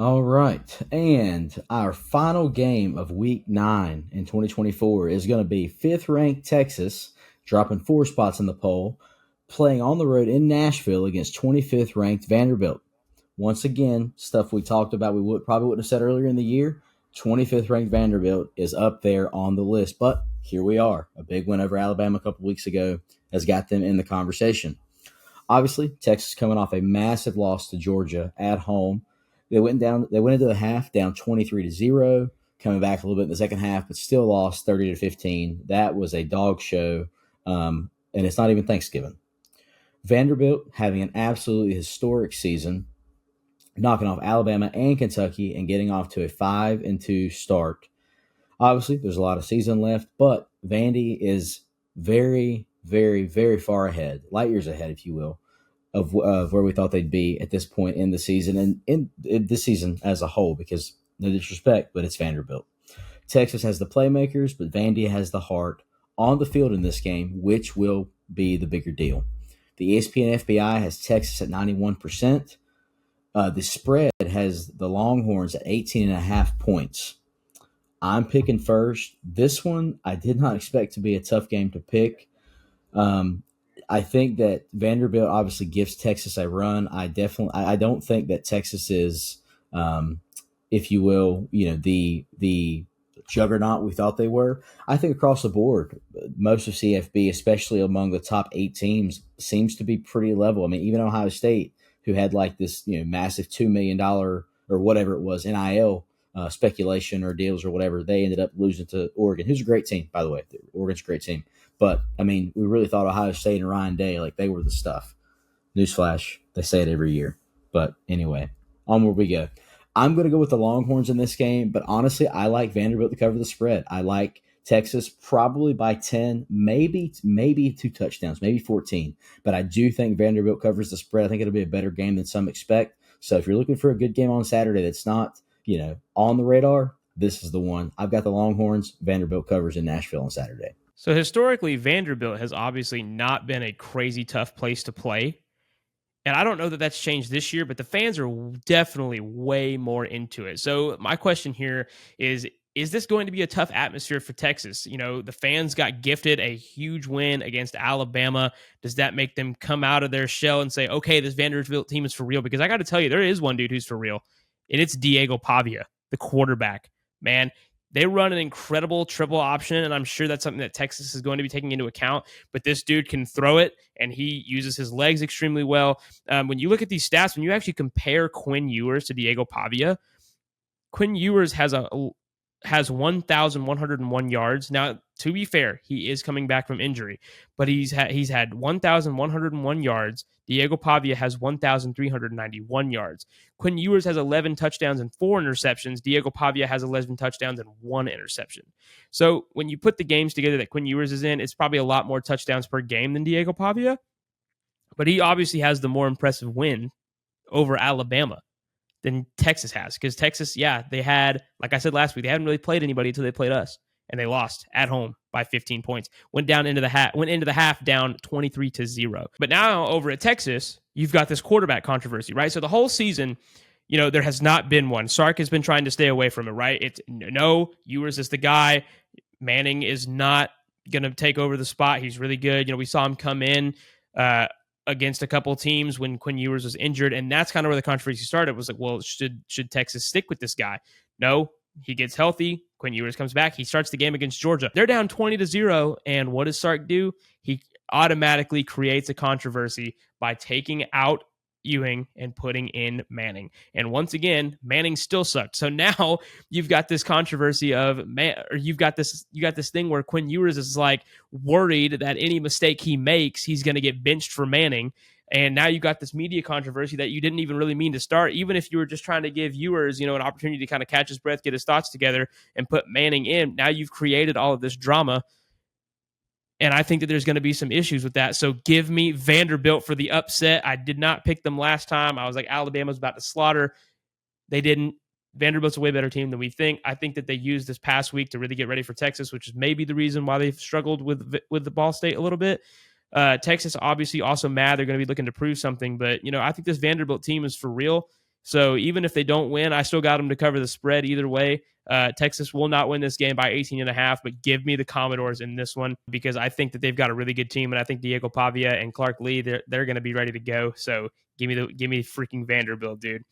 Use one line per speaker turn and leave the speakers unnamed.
All right. And our final game of week 9 in 2024 is going to be fifth ranked Texas, dropping 4 spots in the poll, playing on the road in Nashville against 25th ranked Vanderbilt. Once again, stuff we talked about we probably wouldn't have said earlier in the year. 25th ranked Vanderbilt is up there on the list, but here we are. A big win over Alabama a couple weeks ago has got them in the conversation. Obviously, Texas coming off a massive loss to Georgia at home. They went down. They went into the half down 23-0, coming back a little bit in the second half, but still lost 30-15. That was a dog show, and it's not even Thanksgiving. Vanderbilt having an absolutely historic season, knocking off Alabama and Kentucky and getting off to a 5-2 start. Obviously, there's a lot of season left, but Vandy is very, very, very far ahead, light years ahead, if you will, of where we thought they'd be at this point in the season and in this season as a whole, because no disrespect, but it's Vanderbilt. Texas has the playmakers, but Vandy has the heart on the field in this game, which will be the bigger deal. The ESPN FBI has Texas at 91%. The spread has the Longhorns at 18.5 points. I'm picking first. This one I did not expect to be a tough game to pick. I think that Vanderbilt obviously gives Texas a run. I don't think that Texas is, if you will, the juggernaut we thought they were. I think across the board, most of CFB, especially among the top 8 teams, seems to be pretty level. I mean, even Ohio State, who had like this massive $2 million or whatever it was NIL speculation or deals or whatever, they ended up losing to Oregon, who's a great team, by the way. Oregon's a great team. But, I mean, we really thought Ohio State and Ryan Day, like, they were the stuff. Newsflash, they say it every year. But anyway, onward we go. I'm going to go with the Longhorns in this game, but honestly, I like Vanderbilt to cover the spread. I like Texas probably by 10, maybe 2 touchdowns, maybe 14. But I do think Vanderbilt covers the spread. I think it'll be a better game than some expect. So if you're looking for a good game on Saturday that's not, on the radar, this is the one. I've got the Longhorns. Vanderbilt covers in Nashville on Saturday.
So historically, Vanderbilt has obviously not been a crazy tough place to play. And I don't know that that's changed this year, but the fans are definitely way more into it. So my question here is this going to be a tough atmosphere for Texas? The fans got gifted a huge win against Alabama. Does that make them come out of their shell and say, okay, this Vanderbilt team is for real? Because I got to tell you, there is one dude who's for real, and it's Diego Pavia, the quarterback. Man, they run an incredible triple option, and I'm sure that's something that Texas is going to be taking into account. But this dude can throw it, and he uses his legs extremely well. When you look at these stats, when you actually compare Quinn Ewers to Diego Pavia, Quinn Ewers has 1,101 yards. Now, to be fair, he is coming back from injury, but he's had 1,101 yards. Diego Pavia has 1,391 yards. Quinn Ewers has 11 touchdowns and 4 interceptions. Diego Pavia has 11 touchdowns and 1 interception. So when you put the games together that Quinn Ewers is in, it's probably a lot more touchdowns per game than Diego Pavia, but he obviously has the more impressive win over Alabama than Texas has. Because Texas, they had, like I said last week, they hadn't really played anybody until they played us, and they lost at home by 15 points. Went into the half down 23-0. But now over at Texas, you've got this quarterback controversy, right? So the whole season, there has not been one. Sark has been trying to stay away from it, right? It's no, Ewers is the guy. Manning is not going to take over the spot. He's really good. We saw him come in against a couple of teams when Quinn Ewers was injured, and that's kind of where the controversy started. It was like, well, should Texas stick with this guy? No, he gets healthy. Quinn Ewers comes back. He starts the game against Georgia. They're down 20-0, and what does Sark do? He automatically creates a controversy by taking out Ewing and putting in Manning. And once again, Manning still sucked. So now you've got this controversy you got this thing where Quinn Ewers is like worried that any mistake he makes, he's going to get benched for Manning. And now you got this media controversy that you didn't even really mean to start, even if you were just trying to give Ewers, an opportunity to kind of catch his breath, get his thoughts together, and put Manning in. Now you've created all of this drama. And I think that there's going to be some issues with that. So give me Vanderbilt for the upset. I did not pick them last time. I was like, Alabama's about to slaughter. They didn't. Vanderbilt's a way better team than we think. I think that they used this past week to really get ready for Texas, which is maybe the reason why they've struggled with the Ball State a little bit. Texas obviously also mad. They're going to be looking to prove something. But, I think this Vanderbilt team is for real. So even if they don't win, I still got them to cover the spread either way. Texas will not win this game by 18.5, but give me the Commodores in this one because I think that they've got a really good team, and I think Diego Pavia and Clark Lee, they're going to be ready to go. So give me freaking Vanderbilt, dude.